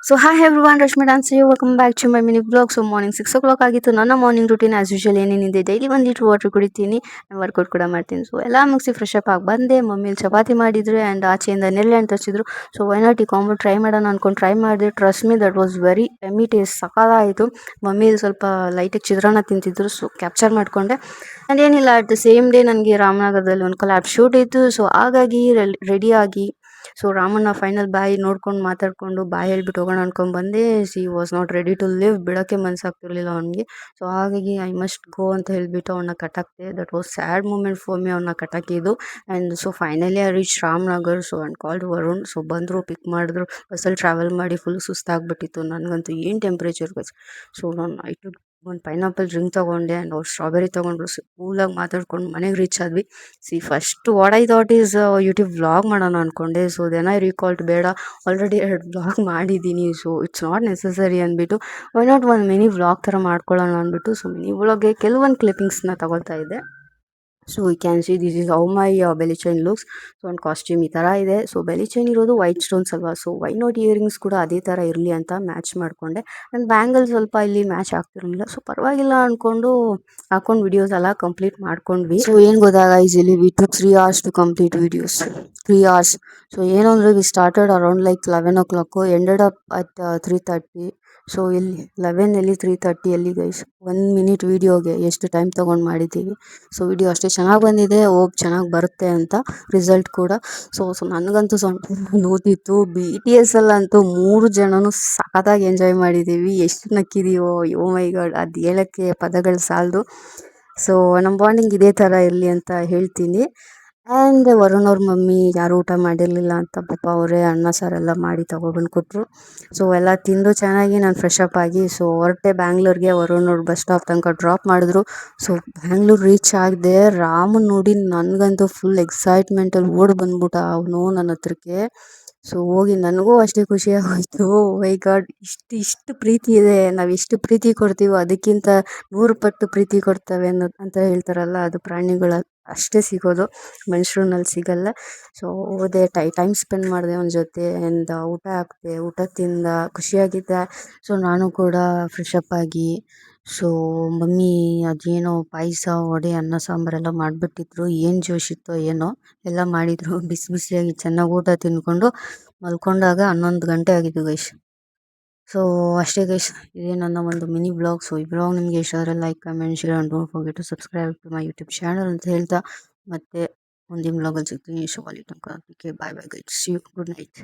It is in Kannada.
So hi everyone, Rashmi dance you welcome back to my mini blog. So morning 6 o'clock ಆಗಿತ್ತು. ನನ್ನ ಮಾರ್ನಿಂಗ್ ರೂಟೀನ್ ಆಸ್ ಯೂಶುವಲ್ ಏನೇನಿದೆ, ಡೈಲಿ 1 ಲೀಟರ್ ವಾಟರ್ ಕುಡಿತೀನಿ, ವರ್ಕೌಟ್ ಕೂಡ ಮಾಡ್ತೀನಿ. ಸೊ ಎಲ್ಲ ಮುಗಿಸಿ ಫ್ರೆಶ್ ಅಪ್ ಆಗಿ ಬಂದೆ. ಮಮ್ಮಿಲಿ ಚಪಾತಿ ಮಾಡಿದ್ರು ಆ್ಯಂಡ್ ಆಚೆಯಿಂದ ನೆರಳೆ ಅಂತ ತರಿಸಿದ್ರು. ಸೊ ವೈ ನಾಟ್ ಈ ಕಾಂಬೋ ಟ್ರೈ ಮಾಡೋಣ ಅನ್ಕೊಂಡು ಟ್ರೈ ಮಾಡಿದೆ. Trust me, that was very ಎಮ್ಮಿ ಟೇಸ್ಟ್, ಸಕಾಲಾಯಿತು. ಮಮ್ಮಿ ಸ್ವಲ್ಪ ಲೈಟಾಗಿ ಚಿತ್ರಾನ್ನ ತಿಂತಿದ್ರು, ಸೊ ಕ್ಯಾಪ್ಚರ್ ಮಾಡಿಕೊಂಡೆ. ಆ್ಯಂಡ್ ಏನಿಲ್ಲ, ಅಟ್ ದ ಸೇಮ್ ಡೇ ನನಗೆ ರಾಮನಗರದಲ್ಲಿ ಒಂದು ಕಲಾಪ್ ಶೂಟ್ ಇತ್ತು. ಸೊ ಹಾಗಾಗಿ ರೆಡಿಯಾಗಿ, ಸೊ ರಾಮಣ್ಣ ಫೈನಲ್ ಬಾಯಿ ನೋಡ್ಕೊಂಡು ಮಾತಾಡ್ಕೊಂಡು ಬಾಯಿ ಹೇಳ್ಬಿಟ್ಟು ಹೋಗೋಣ ಅನ್ಕೊಂಡ್ ಬಂದೆ. She was not ready to leave, ಬಿಡೋಕ್ಕೆ ಮನ್ಸಾಗ್ತಿರ್ಲಿಲ್ಲ ಅವ್ನಿಗೆ. ಸೊ ಹಾಗಾಗಿ ಐ ಮಸ್ಟ್ ಗೋ ಅಂತ ಹೇಳ್ಬಿಟ್ಟು ಅವನ್ನ ಕಟ್ಟಾಕ್ತೆ. That was sad moment for me, ಅವನ್ನ ಕಟ್ಟಾಕಿದ್ದು. And so finally I reach Ramanagar. So and called Varun. So ಬಂದರು, ಪಿಕ್ ಮಾಡಿದ್ರು. ಬಸ್ಸಲ್ಲಿ ಟ್ರಾವೆಲ್ ಮಾಡಿ ಫುಲ್ ಸುಸ್ತಾಗ್ಬಿಟ್ಟಿತ್ತು ನನಗಂತೂ. ಏನು ಟೆಂಪ್ರೇಚರ್ ಗೈಸ್. ಸೊ ನಾನು ನೈಟು ಒಂದು ಪೈನಾಪಲ್ ಡ್ರಿಂಕ್ ತೊಗೊಂಡೆ ಆ್ಯಂಡ್ ಅವ್ರು ಸ್ಟ್ರಾಬೆರಿ ತೊಗೊಂಡ್ರು. ಸೊ ಕೂಲಾಗಿ ಮಾತಾಡ್ಕೊಂಡು ಮನೆಗೆ ರೀಚ್ ಆದ್ವಿ. C first what I thought is YouTube vlog ಮಾಡೋಣ ಅಂದ್ಕೊಂಡೆ. ಸೊ ದೆನ್ ಐ ರೀಕಾಲ್ಡ್, ಬೇಡ ಆಲ್ರೆಡಿ 2 ವ್ಲಾಗ್ ಮಾಡಿದ್ದೀನಿ, ಸೊ ಇಟ್ಸ್ ನಾಟ್ ನೆಸಸರಿ ಅಂದ್ಬಿಟ್ಟು ವೈ ನಾಟ್ ಒಂದು ಮಿನಿ ವ್ಲಾಗ್ ಥರ ಮಾಡ್ಕೊಳ್ಳೋಣ ಅಂದ್ಬಿಟ್ಟು, ಸೊ ಮಿನಿ ವ್ಲಾಗ್ಗೆ ಕೆಲವೊಂದು ಕ್ಲಿಪ್ಪಿಂಗ್ಸ್ನ ತಗೊಳ್ತಾ ಇದ್ದೆ. So you can see this is how my belly chain looks. So ಒಂದು ಕಾಸ್ಟ್ಯೂಮ್ ಈ ಥರ ಇದೆ. ಸೊ ಬೆಲಿ ಚೈನ್ ಇರೋದು ವೈಟ್ ಸ್ಟೋನ್ಸ್ ಅಲ್ವಾ, ಸೊ ವೈ ನಾಟ್ ಇಯರಿಂಗ್ಸ್ ಕೂಡ ಅದೇ ಥರ ಇರಲಿ ಅಂತ ಮ್ಯಾಚ್ ಮಾಡಿಕೊಂಡೆ. ಆ್ಯಂಡ್ ಬ್ಯಾಂಗಲ್ ಸ್ವಲ್ಪ ಇಲ್ಲಿ ಮ್ಯಾಚ್ ಆಗ್ತಿರಲಿಲ್ಲ. ಸೊ ಪರವಾಗಿಲ್ಲ ಅಂದ್ಕೊಂಡು ಹಾಕೊಂಡು ವಿಡಿಯೋಸ್ ಎಲ್ಲ ಕಂಪ್ಲೀಟ್ ಮಾಡ್ಕೊಂಡ್ವಿ. ಸೊ ಏನು ಗೊತ್ತಾಗ, easily we to 3 hours to complete videos, 3 hours. So ಏನು ಅಂದರೆ we started around like 11 o'clock, ended up at 3:30. So ಇಲ್ಲಿ 11 ಎಲ್ಲಿ 3:30 ಎಲ್ಲಿ ಗೈಸ್, 1 minute ವೀಡಿಯೋಗೆ ಎಷ್ಟು ಟೈಮ್ ತೊಗೊಂಡು ಮಾಡಿದ್ದೀವಿ. ಸೊ ವಿಡಿಯೋ ಅಷ್ಟೇ ಚೆನ್ನಾಗಿ ಬಂದಿದೆ, ಹೋಪ್ ಚೆನ್ನಾಗಿ ಬರುತ್ತೆ ಅಂತ ರಿಸಲ್ಟ್ ಕೂಡ. ಸೊ ನನಗಂತೂ ಸೊಂಟ ನೋತಿತ್ತು. BTS ಅಲ್ಲಂತೂ 3 ಜನನು ಸಖತ್ತಾಗಿ ಎಂಜಾಯ್ ಮಾಡಿದ್ದೀವಿ. ಎಷ್ಟು ನಕ್ಕಿದೀವೋ, ಓ ಮೈ ಗಾಡ್, ಅದು ಹೇಳೋಕ್ಕೆ ಪದಗಳು ಸಾಲದು. ಸೊ ನಮ್ಮ ಬಾಂಡಿಂಗ್ ಇದೇ ಥರ ಇರಲಿ ಅಂತ ಹೇಳ್ತೀನಿ. ಆ್ಯಂಡ್ ವರುಣ್ ಅವ್ರ ಮಮ್ಮಿ ಯಾರೂ ಊಟ ಮಾಡಿರಲಿಲ್ಲ ಅಂತ ಪಾಪ ಅವರೇ ಅನ್ನ ಸಾರೆಲ್ಲ ಮಾಡಿ ತಗೊಬಂದು ಕೊಟ್ಟರು. ಸೊ ಎಲ್ಲ ತಿಂದು ಚೆನ್ನಾಗಿ ನಾನು ಫ್ರೆಶ್ ಅಪ್ ಆಗಿ ಸೊ ಹೊರಟೆ ಬ್ಯಾಂಗ್ಳೂರ್ಗೆ. ವರುಣ್ ಅವ್ರು ಬಸ್ ಸ್ಟಾಪ್ ತನಕ ಡ್ರಾಪ್ ಮಾಡಿದ್ರು. ಸೊ ಬ್ಯಾಂಗ್ಳೂರು ರೀಚ್ ಆಗಿದೆ. ರಾಮನ್ ನೋಡಿ ನನಗಂತೂ ಫುಲ್ ಎಕ್ಸೈಟ್ಮೆಂಟಲ್ಲಿ ಓಡಿ ಬಂದ್ಬಿಟ್ಟ ಅವನು ನನ್ನ ಹತ್ರಕ್ಕೆ. ಸೊ ಹೋಗಿ ನನಗೂ ಅಷ್ಟೇ ಖುಷಿ ಆಗೋಯ್ತು. ಮೈ ಗಾಡ್, ಇಷ್ಟು ಪ್ರೀತಿ ಇದೆ, ನಾವು ಎಷ್ಟು ಪ್ರೀತಿ ಕೊಡ್ತೀವೋ ಅದಕ್ಕಿಂತ 100 ಪಟ್ಟು ಪ್ರೀತಿ ಕೊಡ್ತವೆ ಅಂತ ಹೇಳ್ತಾರಲ್ಲ, ಅದು ಪ್ರಾಣಿಗಳ ಅಷ್ಟೇ ಸಿಗೋದು, ಮನುಷ್ಯರಲ್ಲಿ ಸಿಗಲ್ಲ. ಸೊ ಹೋದೆ, ಟೈಮ್ ಸ್ಪೆಂಡ್ ಮಾಡಿದೆ ಅವನ ಜೊತೆ. ಆ್ಯಂಡ್ ಊಟ ಹಾಕ್ದೆ, ಊಟ ತಿಂದ, ಖುಷಿಯಾಗಿದ್ದೆ. ಸೊ ನಾನು ಕೂಡ ಫ್ರೆಶ್ ಅಪ್ ಆಗಿ, ಸೊ ಮಮ್ಮಿ ಅದೇನೋ ಪಾಯಸ, ವಡೆ, ಅನ್ನ ಸಾಂಬಾರೆಲ್ಲ ಮಾಡಿಬಿಟ್ಟಿದ್ರು. ಏನು ಜೋಶ್ ಇತ್ತೋ ಏನೋ ಎಲ್ಲ ಮಾಡಿದರು. ಬಿಸಿ ಬಿಸಿಯಾಗಿ ಚೆನ್ನಾಗಿ ಊಟ ತಿಂದ್ಕೊಂಡು ಮಲ್ಕೊಂಡಾಗ 11 ಗಂಟೆ ಆಗಿದ್ದು ಗೈಸ್. ಸೊ ಅಷ್ಟೇ ಗೈಸ್, ಇದೇ ನನ್ನ ಒಂದು ಮಿನಿ ಬ್ಲಾಗ್. ಸೊ ಈ ಬ್ಲಾಗ್ ನಿಮಗೆ ಇಷ್ಟ ಆದರೆ like, comment, share and don't forget to subscribe to my YouTube channel ಅಂತ ಹೇಳ್ತಾ ಮತ್ತೆ ಮುಂದಿನ ಬ್ಲಾಗಲ್ಲಿ ಸಿಗ್ತೀನಿ. ಸೊ ಅಲ್ಲಿ ತನಕ bye bye guys, see you, good night.